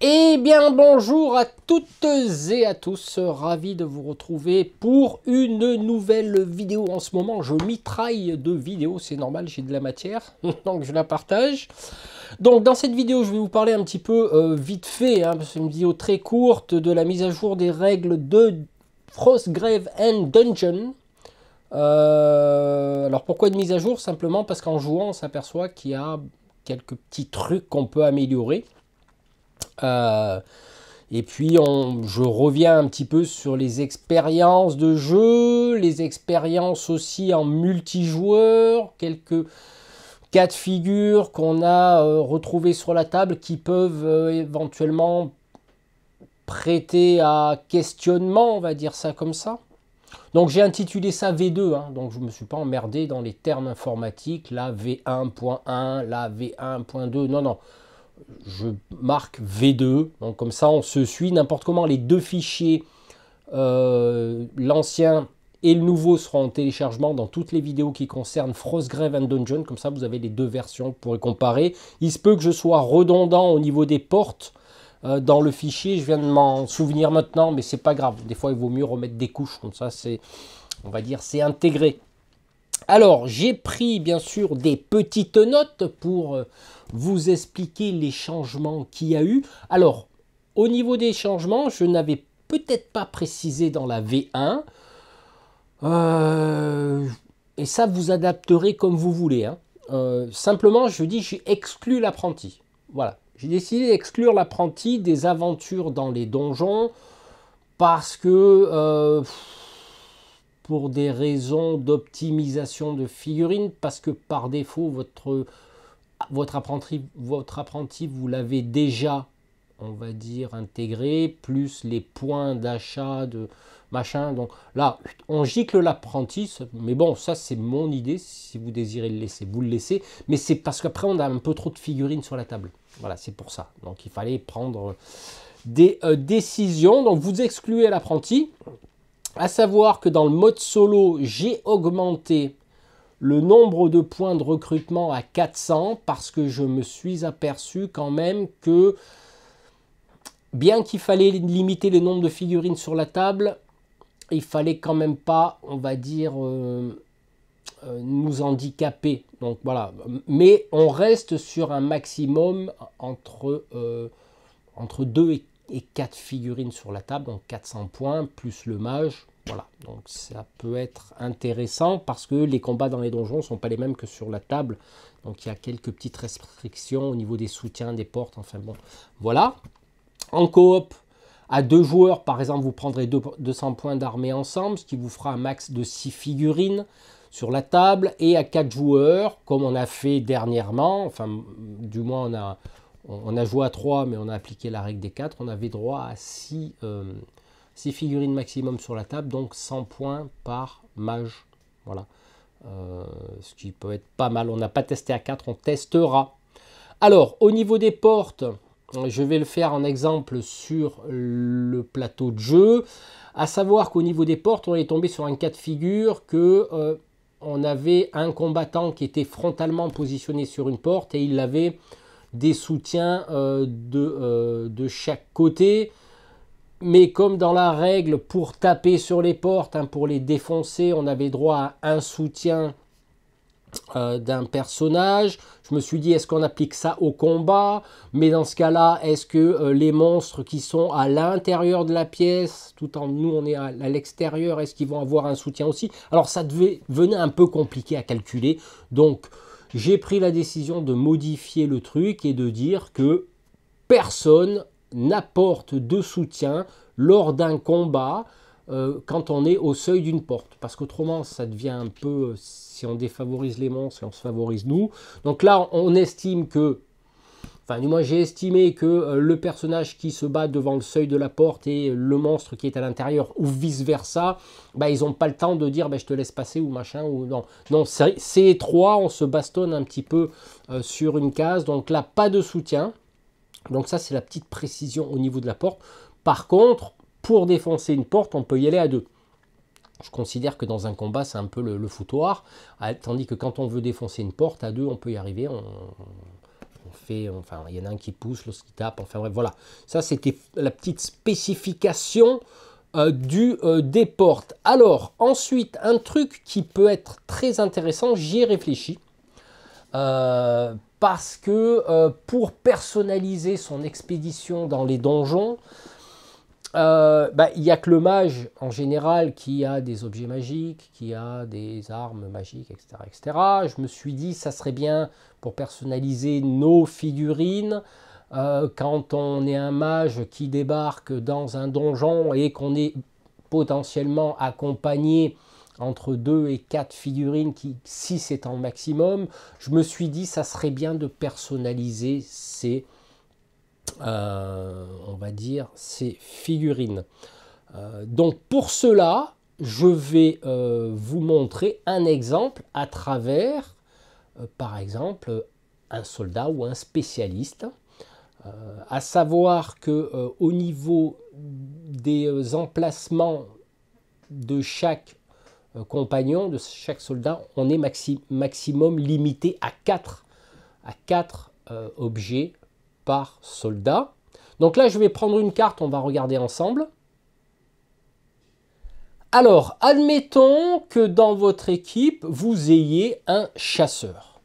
Eh bien bonjour à toutes et à tous, ravi de vous retrouver pour une nouvelle vidéo. En ce moment je mitraille de vidéos, c'est normal, j'ai de la matière, donc je la partage. Donc dans cette vidéo je vais vous parler un petit peu vite fait, hein, c'est une vidéo très courte, de la mise à jour des règles de Frostgrave and Dungeon. Alors pourquoi une mise à jour? Simplement parce qu'en jouant on s'aperçoit qu'il y a quelques petits trucs qu'on peut améliorer. Et puis je reviens un petit peu sur les expériences de jeu, les expériences aussi en multijoueur, quelques cas de figure qu'on a retrouvés sur la table qui peuvent éventuellement prêter à questionnement, on va dire ça comme ça. Donc j'ai intitulé ça V2, hein, donc je ne me suis pas emmerdé dans les termes informatiques, la V1.1, la V1.2, non, non. Je marque V2, donc comme ça on se suit n'importe comment. Les deux fichiers, l'ancien et le nouveau, seront en téléchargement dans toutes les vidéos qui concernent Frostgrave and Dungeon. Comme ça vous avez les deux versions, vous pourrez comparer. Il se peut que je sois redondant au niveau des portes dans le fichier, je viens de m'en souvenir maintenant, mais c'est pas grave. Des fois il vaut mieux remettre des couches, comme ça c'est, on va dire, c'est intégré. Alors, j'ai pris bien sûr des petites notes pour vous expliquer les changements qu'il y a eu. Alors, au niveau des changements, je n'avais peut-être pas précisé dans la V1. Et ça, vous adapterez comme vous voulez, hein. Simplement, je dis, j'ai exclu l'apprenti. Voilà, j'ai décidé d'exclure l'apprenti des aventures dans les donjons parce que... pour des raisons d'optimisation de figurines, parce que par défaut, votre apprenti vous l'avez déjà, on va dire, intégré, plus les points d'achat de machin. Donc là, on gicle l'apprenti, mais bon, ça c'est mon idée. Si vous désirez le laisser, vous le laissez. Mais c'est parce qu'après, on a un peu trop de figurines sur la table. Voilà, c'est pour ça. Donc il fallait prendre des décisions. Donc vous excluez l'apprenti. À savoir que dans le mode solo, j'ai augmenté le nombre de points de recrutement à 400 parce que je me suis aperçu quand même que, bien qu'il fallait limiter le nombre de figurines sur la table, il fallait quand même pas, on va dire, nous handicaper. Donc voilà, mais on reste sur un maximum entre 2 et 4 figurines sur la table, donc 400 points, plus le mage. Voilà, donc ça peut être intéressant parce que les combats dans les donjons ne sont pas les mêmes que sur la table. Donc il y a quelques petites restrictions au niveau des soutiens, des portes, enfin bon, voilà. En coop, à 2 joueurs, par exemple, vous prendrez 200 points d'armée ensemble, ce qui vous fera un max de 6 figurines sur la table. Et à 4 joueurs, comme on a fait dernièrement, enfin du moins on a joué à 3, mais on a appliqué la règle des 4, on avait droit à 6 figurines maximum sur la table, donc 100 points par mage. Voilà. Ce qui peut être pas mal. On n'a pas testé à 4, on testera. Alors, au niveau des portes, je vais le faire en exemple sur le plateau de jeu. À savoir qu'au niveau des portes, on est tombé sur un cas de figure que on avait un combattant qui était frontalement positionné sur une porte et il avait des soutiens de chaque côté. Mais comme dans la règle, pour taper sur les portes, hein, pour les défoncer, on avait droit à un soutien d'un personnage. Je me suis dit, est-ce qu'on applique ça au combat? Mais dans ce cas-là, est-ce que les monstres qui sont à l'intérieur de la pièce, tout en nous on est à l'extérieur, est-ce qu'ils vont avoir un soutien aussi? Alors ça venait un peu compliqué à calculer. Donc j'ai pris la décision de modifier le truc et de dire que personne n'apporte de soutien lors d'un combat quand on est au seuil d'une porte. Parce qu'autrement, ça devient un peu, si on défavorise les monstres et on se favorise nous. Donc là, on estime que, enfin, du moins j'ai estimé que le personnage qui se bat devant le seuil de la porte et le monstre qui est à l'intérieur, ou vice-versa, bah, ils n'ont pas le temps de dire bah, je te laisse passer ou machin. Ou non, non, c'est étroit, on se bastonne un petit peu sur une case. Donc là, pas de soutien. Donc ça, c'est la petite précision au niveau de la porte. Par contre, pour défoncer une porte, on peut y aller à 2. Je considère que dans un combat, c'est un peu le foutoir. Tandis que quand on veut défoncer une porte, à 2, on peut y arriver. On fait, enfin, il y en a un qui pousse, l'autre qui tape, enfin bref, voilà. Ça, c'était la petite spécification des portes. Alors, ensuite, un truc qui peut être très intéressant, j'y ai réfléchi. Parce que pour personnaliser son expédition dans les donjons, il n'y a que le mage en général qui a des objets magiques, qui a des armes magiques, etc., etc. Je me suis dit, ça serait bien pour personnaliser nos figurines. Quand on est un mage qui débarque dans un donjon et qu'on est potentiellement accompagné entre 2 et 4 figurines, qui 6 étant le maximum, je me suis dit, ça serait bien de personnaliser ces on va dire, ces figurines. Donc pour cela, je vais vous montrer un exemple à travers, par exemple, un soldat ou un spécialiste. À savoir que au niveau des emplacements de chaque compagnon, de chaque soldat, on est maximum limité à 4 objets par soldat. Donc là, je vais prendre une carte, on va regarder ensemble. Alors, admettons que dans votre équipe, vous ayez un chasseur.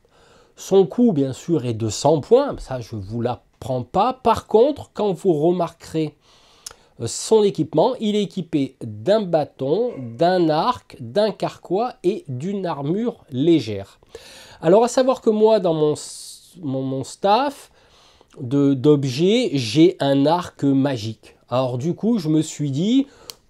Son coût, bien sûr, est de 100 points, ça je ne vous l'apprends pas. Par contre, quand vous remarquerez son équipement, il est équipé d'un bâton, d'un arc, d'un carquois et d'une armure légère. Alors, à savoir que moi, dans mon staff d'objets, j'ai un arc magique. Alors du coup, je me suis dit,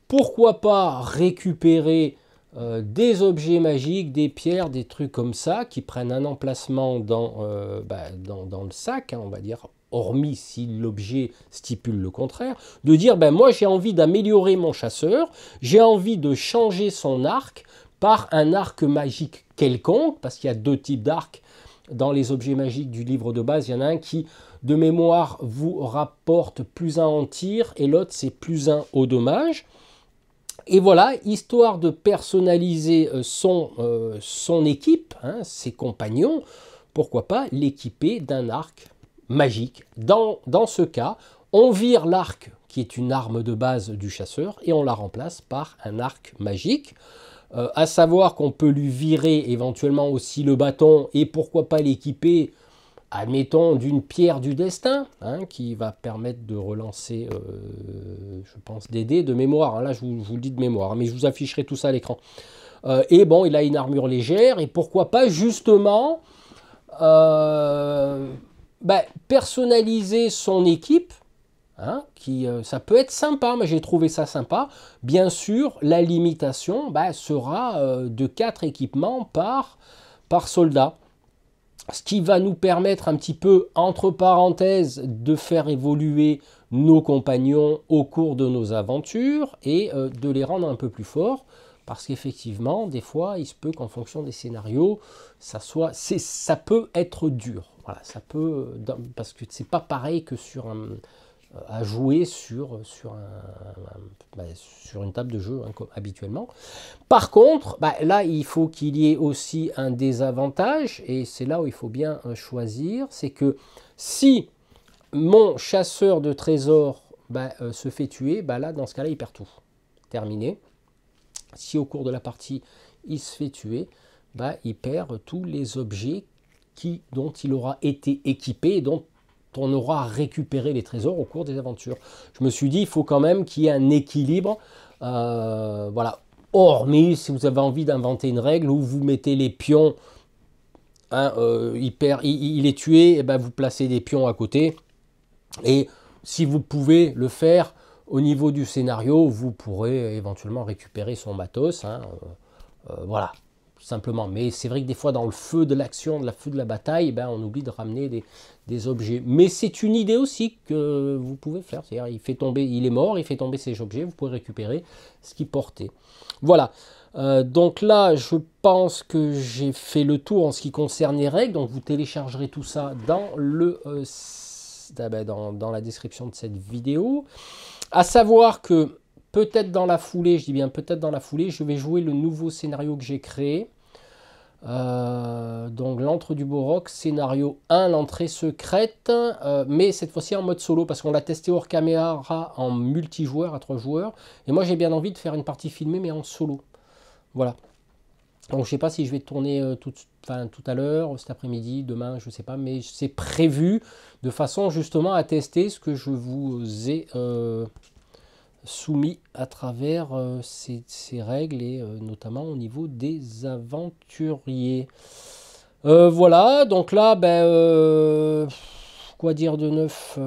pourquoi pas récupérer des objets magiques, des pierres, des trucs comme ça, qui prennent un emplacement dans le sac, hein, on va dire, hormis si l'objet stipule le contraire, de dire, moi j'ai envie d'améliorer mon chasseur, j'ai envie de changer son arc par un arc magique quelconque, parce qu'il y a 2 types d'arcs dans les objets magiques du livre de base. Il y en a un qui, de mémoire, vous rapporte plus 1 en tir, et l'autre c'est plus 1 au dommage. Et voilà, histoire de personnaliser son équipe, hein, ses compagnons, pourquoi pas l'équiper d'un arc magique. Dans ce cas, on vire l'arc, qui est une arme de base du chasseur, et on la remplace par un arc magique. À savoir qu'on peut lui virer éventuellement aussi le bâton, et pourquoi pas l'équiper, admettons, d'une pierre du destin, hein, qui va permettre de relancer, je pense, des dés de mémoire. Hein, là, je vous le dis de mémoire, hein, mais je vous afficherai tout ça à l'écran. Et bon, il a une armure légère, et pourquoi pas, justement, personnaliser son équipe, hein, ça peut être sympa, mais j'ai trouvé ça sympa. Bien sûr, la limitation sera de 4 équipements par soldat. Ce qui va nous permettre un petit peu, entre parenthèses, de faire évoluer nos compagnons au cours de nos aventures et de les rendre un peu plus forts. Parce qu'effectivement, des fois, il se peut qu'en fonction des scénarios, ça peut être dur. Voilà, ça peut, parce que c'est pas pareil que à jouer sur une table de jeu, hein, comme habituellement. Par contre, là, il faut qu'il y ait aussi un désavantage, et c'est là où il faut bien choisir, c'est que si mon chasseur de trésors se fait tuer, là, dans ce cas-là, il perd tout. Terminé. Si au cours de la partie, il se fait tuer, il perd tous les objets dont il aura été équipé et dont on aura récupéré les trésors au cours des aventures. Je me suis dit, il faut quand même qu'il y ait un équilibre. Voilà. Hormis si vous avez envie d'inventer une règle où vous mettez les pions, hein, il est tué, et vous placez des pions à côté. Et si vous pouvez le faire au niveau du scénario, vous pourrez éventuellement récupérer son matos. Hein, voilà. Simplement, mais c'est vrai que des fois dans le feu de l'action, de la bataille, on oublie de ramener des objets. Mais c'est une idée aussi que vous pouvez faire, c'est-à-dire il est mort, il fait tomber ses objets, vous pouvez récupérer ce qu'il portait. Voilà, donc là je pense que j'ai fait le tour en ce qui concerne les règles, donc vous téléchargerez tout ça dans dans la description de cette vidéo. À savoir que peut-être dans la foulée, je dis bien peut-être dans la foulée, je vais jouer le nouveau scénario que j'ai créé. donc l'antre du Bourroc, scénario 1, l'entrée secrète, mais cette fois-ci en mode solo, parce qu'on l'a testé hors caméra en multijoueur à 3 joueurs, et moi j'ai bien envie de faire une partie filmée, mais en solo. Voilà. Donc je sais pas si je vais tourner tout à l'heure, cet après-midi, demain, je sais pas, mais c'est prévu de façon justement à tester ce que je vous ai soumis à travers ces règles et notamment au niveau des aventuriers. Voilà, donc là, quoi dire de neuf?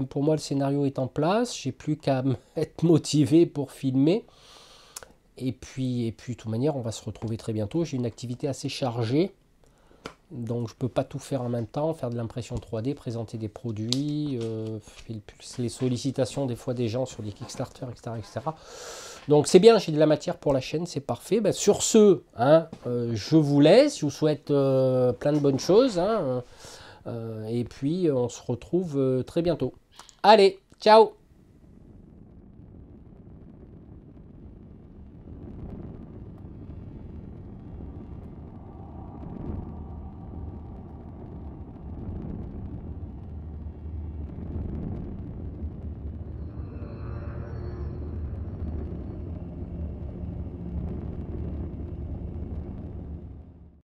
Pour moi, le scénario est en place, j'ai plus qu'à être motivé pour filmer. Et puis, de toute manière, on va se retrouver très bientôt. J'ai une activité assez chargée. Donc, je ne peux pas tout faire en même temps. Faire de l'impression 3D, présenter des produits, les sollicitations des fois des gens sur des Kickstarter, etc. etc. Donc, c'est bien, j'ai de la matière pour la chaîne, c'est parfait. Sur ce, hein, je vous laisse. Je vous souhaite plein de bonnes choses. Hein, et puis, on se retrouve très bientôt. Allez, ciao!